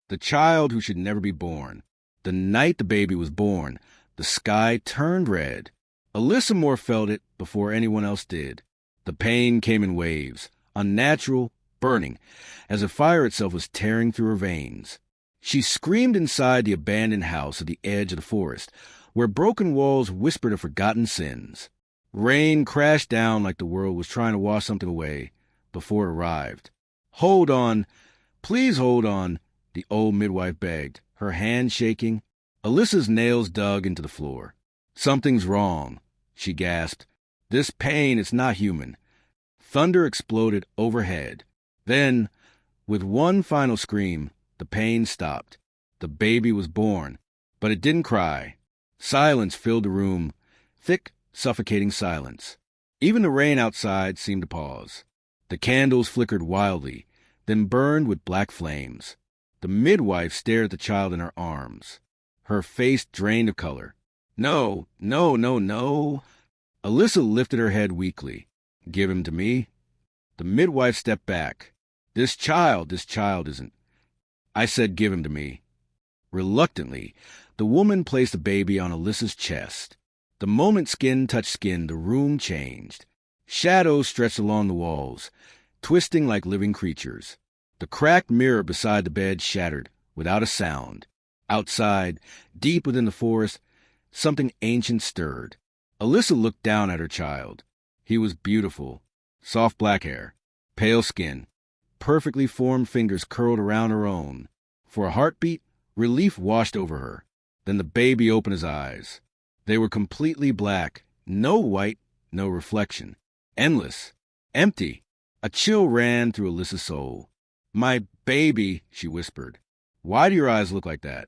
The child who should never be born. The night the baby was born, the sky turned red. Alyssa Moore felt it before anyone else did. The pain came in waves, unnatural, burning, as if fire itself was tearing through her veins. She screamed inside the abandoned house at the edge of the forest, where broken walls whispered of forgotten sins. Rain crashed down like the world was trying to wash something away before it arrived. "Hold on, please hold on," the old midwife begged, her hand shaking. Alyssa's nails dug into the floor. "Something's wrong," she gasped. "This pain is not human." Thunder exploded overhead. Then, with one final scream, the pain stopped. The baby was born, but it didn't cry. Silence filled the room, thick, suffocating silence. Even the rain outside seemed to pause. The candles flickered wildly, then burned with black flames. The midwife stared at the child in her arms. Her face drained of color. "No, no, no, no." Alyssa lifted her head weakly. "Give him to me." The midwife stepped back. This child isn't." "I said give him to me." Reluctantly, the woman placed the baby on Alyssa's chest. The moment skin touched skin, the room changed. Shadows stretched along the walls, twisting like living creatures. The cracked mirror beside the bed shattered, without a sound. Outside, deep within the forest, something ancient stirred. Alyssa looked down at her child. He was beautiful. Soft black hair, pale skin, perfectly formed fingers curled around her own. For a heartbeat, relief washed over her. Then the baby opened his eyes. They were completely black, no white, no reflection. Endless, empty. A chill ran through Alyssa's soul. "My baby," she whispered. "Why do your eyes look like that?"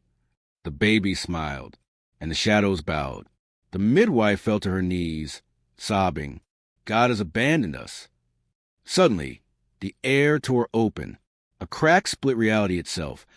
The baby smiled, and the shadows bowed. The midwife fell to her knees, sobbing. "God has abandoned us." Suddenly, the air tore open. A crack split reality itself,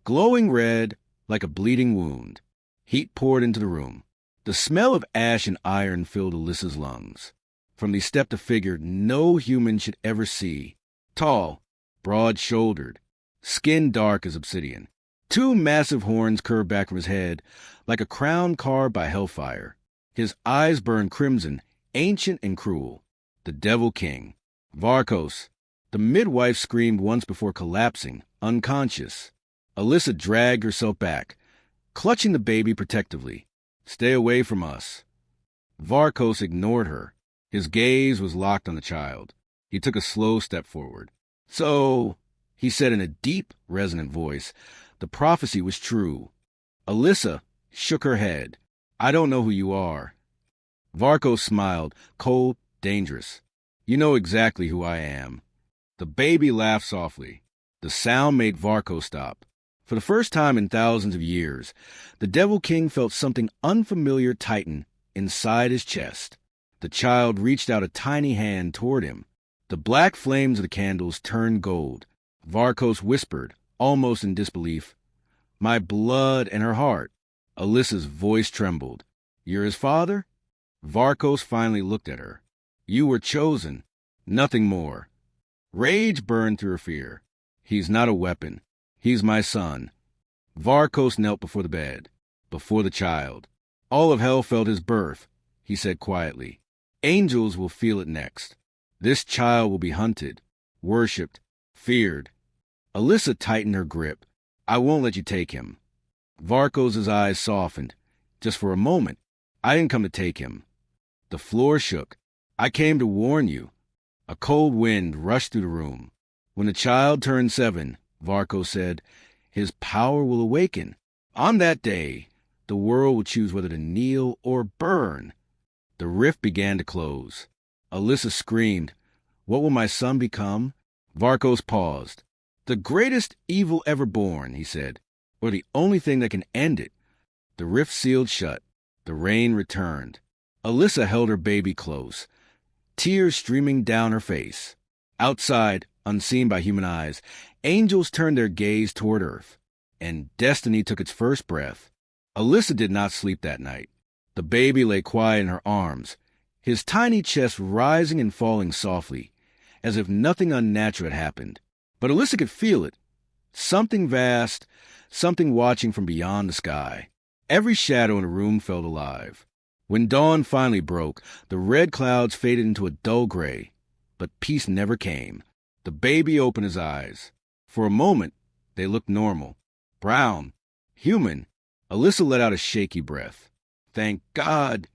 glowing red like a bleeding wound. Heat poured into the room. The smell of ash and iron filled Alyssa's lungs. From he stepped a figure no human should ever see. Tall, broad-shouldered, skin dark as obsidian. Two massive horns curved back from his head, like a crown carved by hellfire. His eyes burned crimson, ancient and cruel. The Devil King. Varkos. The midwife screamed once before collapsing, unconscious. Alyssa dragged herself back, clutching the baby protectively. "Stay away from us." Varkos ignored her. His gaze was locked on the child. He took a slow step forward. "So," he said in a deep, resonant voice, the prophecy was true. Alyssa shook her head. "I don't know who you are." Varkos smiled, cold, dangerous. "You know exactly who I am." The baby laughed softly. The sound made Varkos stop. For the first time in thousands of years, the Devil King felt something unfamiliar tighten inside his chest. The child reached out a tiny hand toward him. The black flames of the candles turned gold. Varkos whispered, almost in disbelief, "My blood and her heart." Alyssa's voice trembled. "You're his father?" Varkos finally looked at her. "You were chosen. Nothing more." Rage burned through her fear. "He's not a weapon. He's my son." Varkos knelt before the bed, before the child. "All of hell felt his birth," he said quietly. "Angels will feel it next. This child will be hunted, worshipped, feared." Alyssa tightened her grip. "I won't let you take him." Varkos' eyes softened. "Just for a moment. I didn't come to take him." The floor shook. "I came to warn you." A cold wind rushed through the room. "When the child turns 7, Varkos said, his power will awaken. On that day, the world will choose whether to kneel or burn." The rift began to close. Alyssa screamed, "What will my son become?" Varkos paused. "The greatest evil ever born," he said, "or the only thing that can end it." The rift sealed shut. The rain returned. Alyssa held her baby close, tears streaming down her face. Outside, unseen by human eyes, angels turned their gaze toward earth, and destiny took its first breath. Alyssa did not sleep that night. The baby lay quiet in her arms, his tiny chest rising and falling softly, as if nothing unnatural had happened. But Alyssa could feel it. Something vast, something watching from beyond the sky. Every shadow in the room felt alive. When dawn finally broke, the red clouds faded into a dull gray, but peace never came. The baby opened his eyes. For a moment, they looked normal, brown, human. Alyssa let out a shaky breath. Thank God.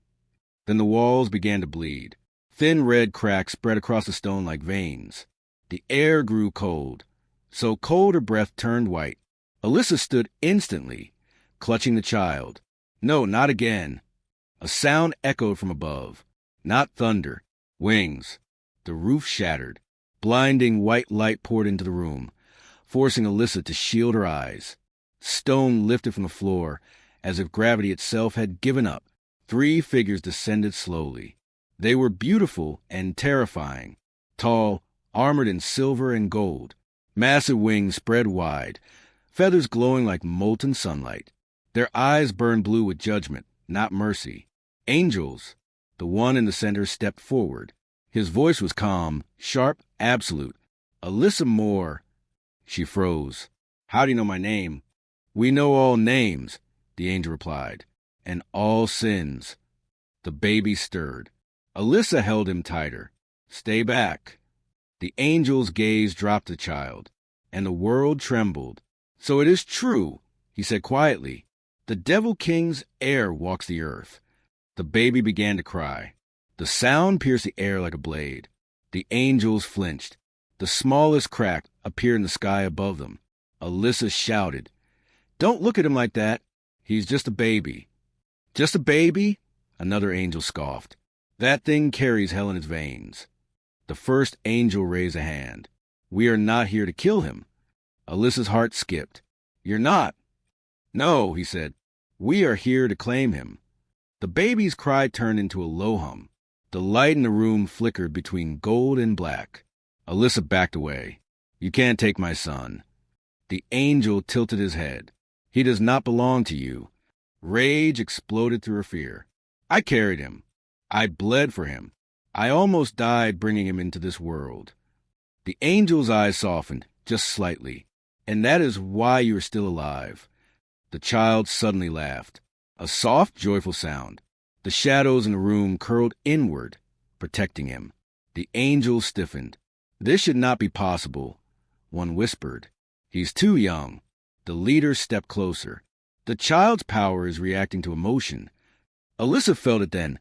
Then the walls began to bleed. Thin red cracks spread across the stone like veins. The air grew cold, so cold her breath turned white. Alyssa stood instantly, clutching the child. No, not again. A sound echoed from above. Not thunder. Wings. The roof shattered. Blinding white light poured into the room, forcing Alyssa to shield her eyes. Stone lifted from the floor, as if gravity itself had given up. 3 figures descended slowly. They were beautiful and terrifying. Tall, armored in silver and gold. Massive wings spread wide, feathers glowing like molten sunlight. Their eyes burned blue with judgment, not mercy. Angels. The one in the center stepped forward. His voice was calm, sharp, absolute. Alyssa Moore. She froze. How do you know my name? We know all names, the angel replied, and all sins. The baby stirred. Alyssa held him tighter. Stay back. The angel's gaze dropped the child, and the world trembled. So it is true, he said quietly. The Devil King's heir walks the earth. The baby began to cry. The sound pierced the air like a blade. The angels flinched. The smallest crack appeared in the sky above them. Alyssa shouted, Don't look at him like that. He's just a baby. Just a baby? Another angel scoffed. That thing carries hell in its veins. The first angel raised a hand. We are not here to kill him. Alyssa's heart skipped. You're not? No, he said. We are here to claim him. The baby's cry turned into a low hum. The light in the room flickered between gold and black. Alyssa backed away. You can't take my son. The angel tilted his head. He does not belong to you. Rage exploded through her fear. I carried him. I bled for him. I almost died bringing him into this world. The angel's eyes softened, just slightly. And that is why you are still alive. The child suddenly laughed. A soft, joyful sound. The shadows in the room curled inward, protecting him. The angel stiffened. This should not be possible, one whispered. He's too young. The leader stepped closer. The child's power is reacting to emotion. Alyssa felt it then,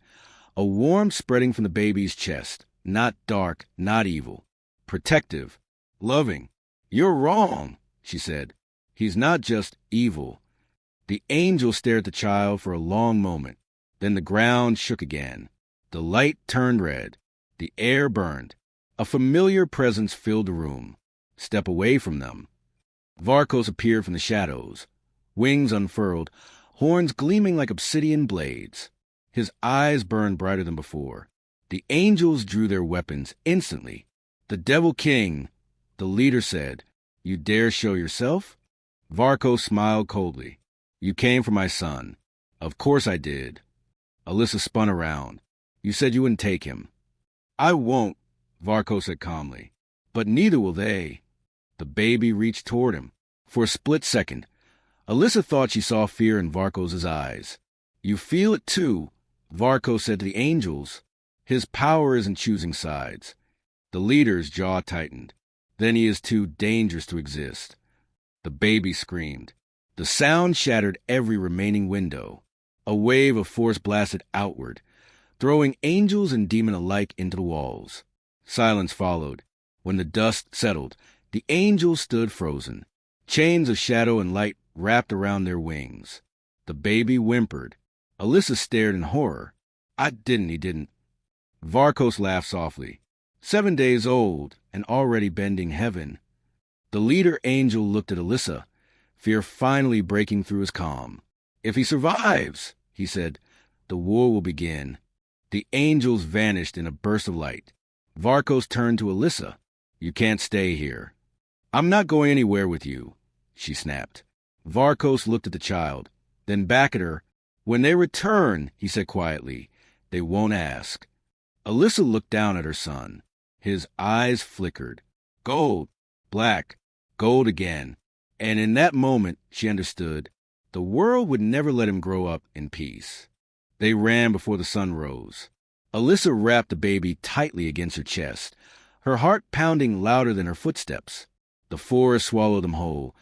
a warmth spreading from the baby's chest. Not dark, not evil. Protective. Loving. You're wrong, she said. He's not just evil. The angel stared at the child for a long moment. Then the ground shook again. The light turned red. The air burned. A familiar presence filled the room. Step away from them. Varkos appeared from the shadows. Wings unfurled, horns gleaming like obsidian blades. His eyes burned brighter than before. The angels drew their weapons instantly. The Devil King, the leader said, You dare show yourself? Varkos smiled coldly. You came for my son. Of course I did. Alyssa spun around. You said you wouldn't take him. I won't, Varkos said calmly. But neither will they. The baby reached toward him. For a split second, Alyssa thought she saw fear in Varkos' eyes. You feel it too, Varkos said to the angels. His power isn't choosing sides. The leader's jaw tightened. Then he is too dangerous to exist. The baby screamed. The sound shattered every remaining window. A wave of force blasted outward, throwing angels and demon alike into the walls. Silence followed. When the dust settled, the angels stood frozen. Chains of shadow and light wrapped around their wings. The baby whimpered. Alyssa stared in horror. He didn't. Varkos laughed softly. 7 days old and already bending heaven. The leader angel looked at Alyssa, fear finally breaking through his calm. If he survives, he said, the war will begin. The angels vanished in a burst of light. Varkos turned to Alyssa. You can't stay here. I'm not going anywhere with you, she snapped. Varkos looked at the child, then back at her. When they return, he said quietly, they won't ask. Alyssa looked down at her son. His eyes flickered. Gold, black, gold again. And in that moment, she understood the world would never let him grow up in peace. They ran before the sun rose. Alyssa wrapped the baby tightly against her chest, her heart pounding louder than her footsteps. The forest swallowed them whole,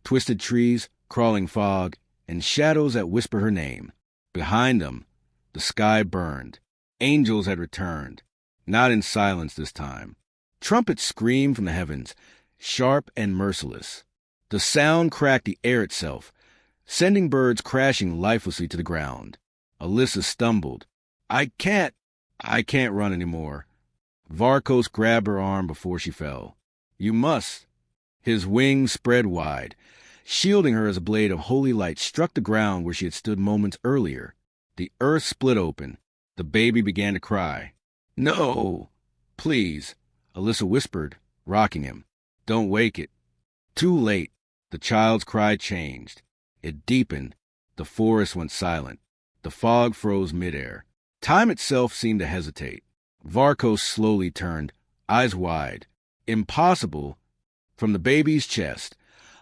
twisted trees, crawling fog, and shadows that whisper her name. Behind them, the sky burned. Angels had returned, not in silence this time. Trumpets screamed from the heavens, sharp and merciless. The sound cracked the air itself, sending birds crashing lifelessly to the ground. Alyssa stumbled. I can't run anymore. Varkos grabbed her arm before she fell. You must. His wings spread wide, shielding her as a blade of holy light struck the ground where she had stood moments earlier. The earth split open. The baby began to cry. No! Please, Alyssa whispered, rocking him. Don't wake it. Too late. The child's cry changed. It deepened. The forest went silent. The fog froze midair. Time itself seemed to hesitate. Varkos slowly turned, eyes wide. Impossible. From the baby's chest,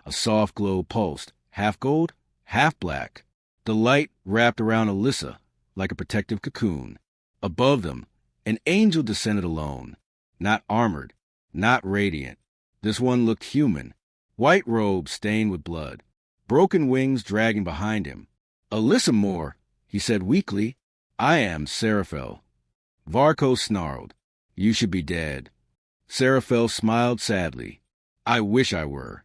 a soft glow pulsed, half gold, half black. The light wrapped around Alyssa like a protective cocoon. Above them, an angel descended alone, not armored, not radiant. This one looked human, white robes stained with blood, broken wings dragging behind him. Alyssa Moore, he said weakly, I am Seraphel. Varkos snarled, You should be dead. Seraphel smiled sadly. I wish I were.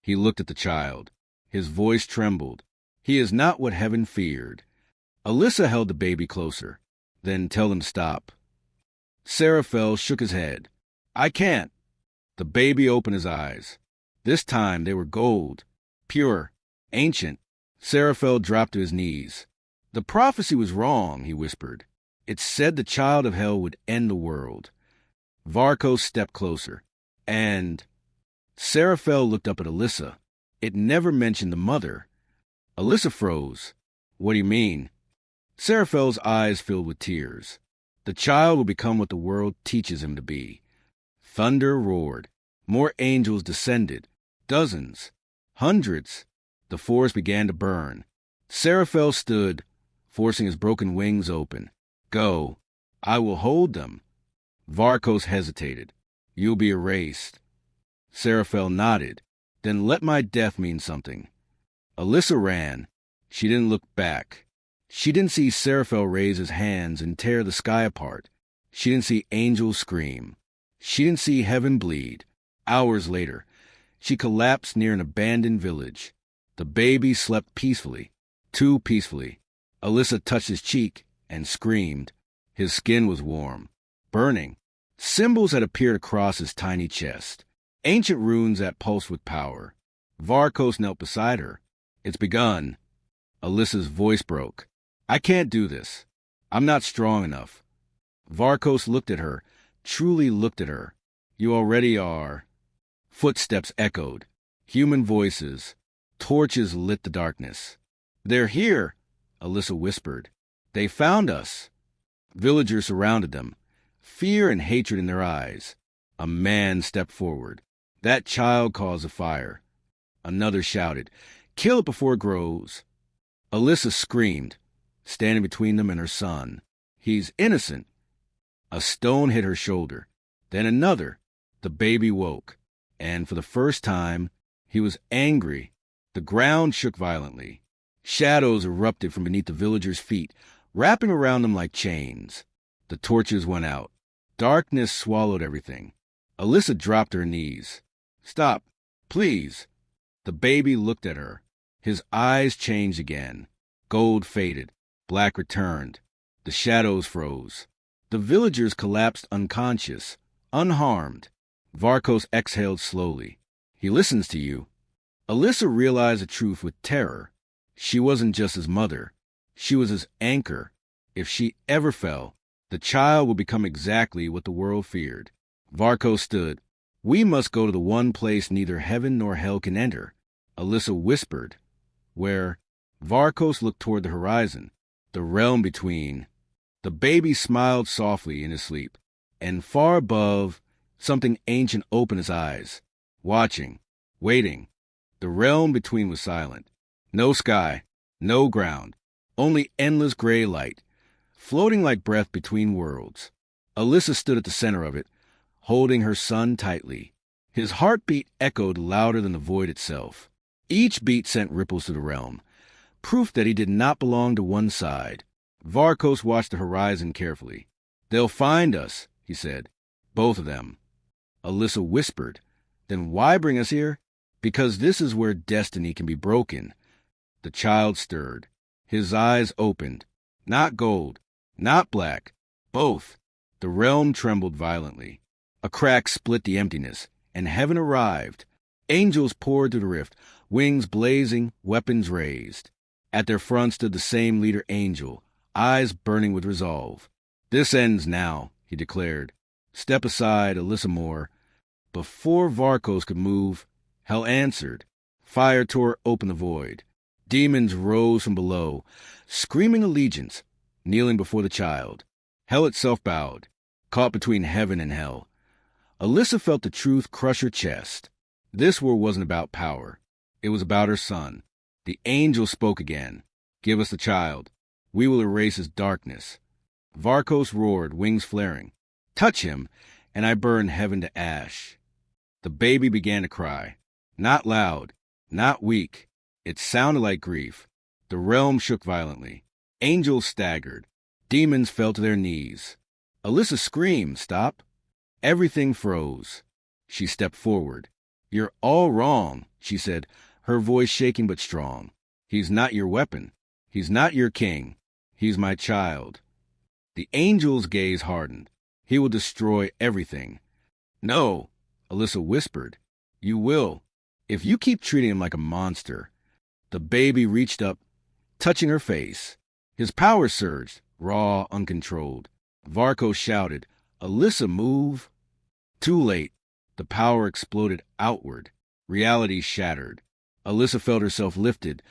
He looked at the child. His voice trembled. He is not what heaven feared. Alyssa held the baby closer. Then tell him to stop. Seraphel shook his head. I can't. The baby opened his eyes. This time they were gold, pure, ancient. Seraphel dropped to his knees. The prophecy was wrong, he whispered. It said the child of hell would end the world. Varkos stepped closer. And Seraphel looked up at Alyssa. It never mentioned the mother. Alyssa froze. What do you mean? Seraphel's eyes filled with tears. The child will become what the world teaches him to be. Thunder roared. More angels descended. Dozens. Hundreds. The forest began to burn. Seraphel stood, forcing his broken wings open. Go. I will hold them. Varkos hesitated. You'll be erased. Seraphel nodded. Then let my death mean something. Alyssa ran. She didn't look back. She didn't see Seraphel raise his hands and tear the sky apart. She didn't see angels scream. She didn't see heaven bleed. Hours later, she collapsed near an abandoned village. The baby slept peacefully, too peacefully. Alyssa touched his cheek and screamed. His skin was warm, burning. Symbols had appeared across his tiny chest, ancient runes that pulsed with power. Varkos knelt beside her. It's begun. Alyssa's voice broke. I can't do this. I'm not strong enough. Varkos looked at her, truly looked at her. You already are. Footsteps echoed. Human voices. Torches lit the darkness. They're here, Alyssa whispered. They found us. Villagers surrounded them, fear and hatred in their eyes. A man stepped forward. That child caused a fire. Another shouted, Kill it before it grows. Alyssa screamed, standing between them and her son. He's innocent. A stone hit her shoulder. Then another. The baby woke. And for the first time, he was angry. The ground shook violently. Shadows erupted from beneath the villagers' feet, wrapping around them like chains. The torches went out. Darkness swallowed everything. Alyssa dropped to her knees. Stop, please. The baby looked at her. His eyes changed again. Gold faded. Black returned. The shadows froze. The villagers collapsed unconscious, unharmed. Varkos exhaled slowly. He listens to you. Alyssa realized the truth with terror. She wasn't just his mother. She was his anchor. If she ever fell, the child would become exactly what the world feared. Varkos stood. We must go to the one place neither heaven nor hell can enter. Alyssa whispered. Where? Varkos looked toward the horizon. The realm between. The baby smiled softly in his sleep. And far above, something ancient opened its eyes. Watching. Waiting. The realm between was silent. No sky, no ground, only endless gray light, floating like breath between worlds. Alyssa stood at the center of it, holding her son tightly. His heartbeat echoed louder than the void itself. Each beat sent ripples through the realm, proof that he did not belong to one side. Varkos watched the horizon carefully. "They'll find us," he said. "Both of them." Alyssa whispered, "Then why bring us here?" "Because this is where destiny can be broken." The child stirred. His eyes opened. Not gold, not black, both. The realm trembled violently. A crack split the emptiness, and heaven arrived. Angels poured through the rift, wings blazing, weapons raised. At their front stood the same leader angel, eyes burning with resolve. "This ends now," he declared. "Step aside, Alyssa Moore." Before Varkos could move, hell answered. Fire tore open the void. Demons rose from below, screaming allegiance, kneeling before the child. Hell itself bowed, caught between heaven and hell. Alyssa felt the truth crush her chest. This war wasn't about power. It was about her son. The angel spoke again. "Give us the child. We will erase his darkness." Varkos roared, wings flaring. "Touch him, and I burn heaven to ash." The baby began to cry. Not loud, not weak. It sounded like grief. The realm shook violently. Angels staggered. Demons fell to their knees. Alyssa screamed, "Stop." Everything froze. She stepped forward. "You're all wrong," she said, her voice shaking but strong. "He's not your weapon. He's not your king. He's my child." The angel's gaze hardened. "He will destroy everything." "No," Alyssa whispered. "You will, if you keep treating him like a monster." The baby reached up, touching her face. His power surged, raw, uncontrolled. Varkos shouted, "Alyssa, move!" Too late. The power exploded outward. Reality shattered. Alyssa felt herself lifted,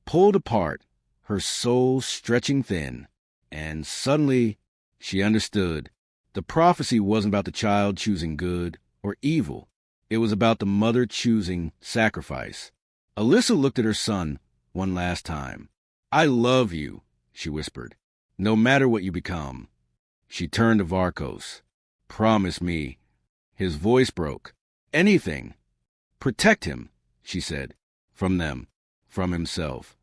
pulled apart, her soul stretching thin. And suddenly, she understood. The prophecy wasn't about the child choosing good or evil. It was about the mother choosing sacrifice. Alyssa looked at her son one last time. "I love you," she whispered, "no matter what you become." She turned to Varkos. "Promise me." His voice broke. "Anything." "Protect him," she said. "From them. From himself."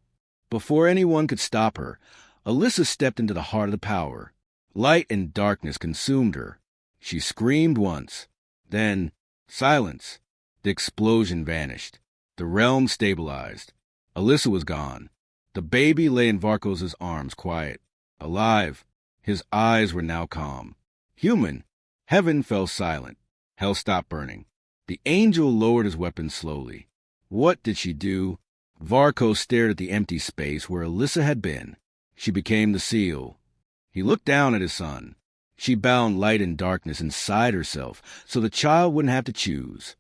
Before anyone could stop her, Alyssa stepped into the heart of the power. Light and darkness consumed her. She screamed once. Then, silence. The explosion vanished. The realm stabilized. Alyssa was gone. The baby lay in Varkos' arms, quiet, alive. His eyes were now calm. Human. Heaven fell silent. Hell stopped burning. The angel lowered his weapon slowly. What did she do? Varkos stared at the empty space where Alyssa had been. She became the seal. He looked down at his son. She bound light and darkness inside herself so the child wouldn't have to choose.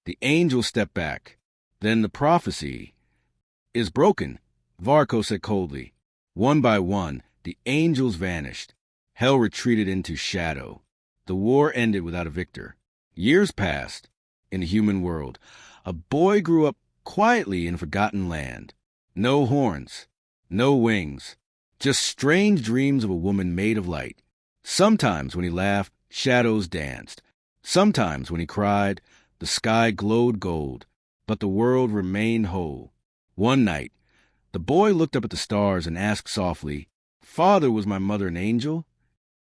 The angel stepped back. Then the prophecy is broken, Varkos said coldly. One by one, the angels vanished. Hell retreated into shadow. The war ended without a victor. Years passed. In the human world, a boy grew up quietly in a forgotten land. No horns, no wings, just strange dreams of a woman made of light. Sometimes when he laughed, shadows danced. Sometimes when he cried, the sky glowed gold, but the world remained whole. One night, the boy looked up at the stars and asked softly, "Father, was my mother an angel?"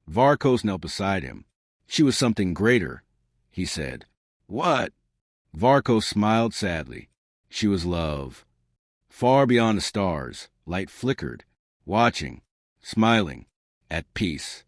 Varkos knelt beside him. "She was something greater," he said. "What?" Varkos smiled sadly. "She was love. Far beyond the stars, light flickered, watching, smiling, at peace."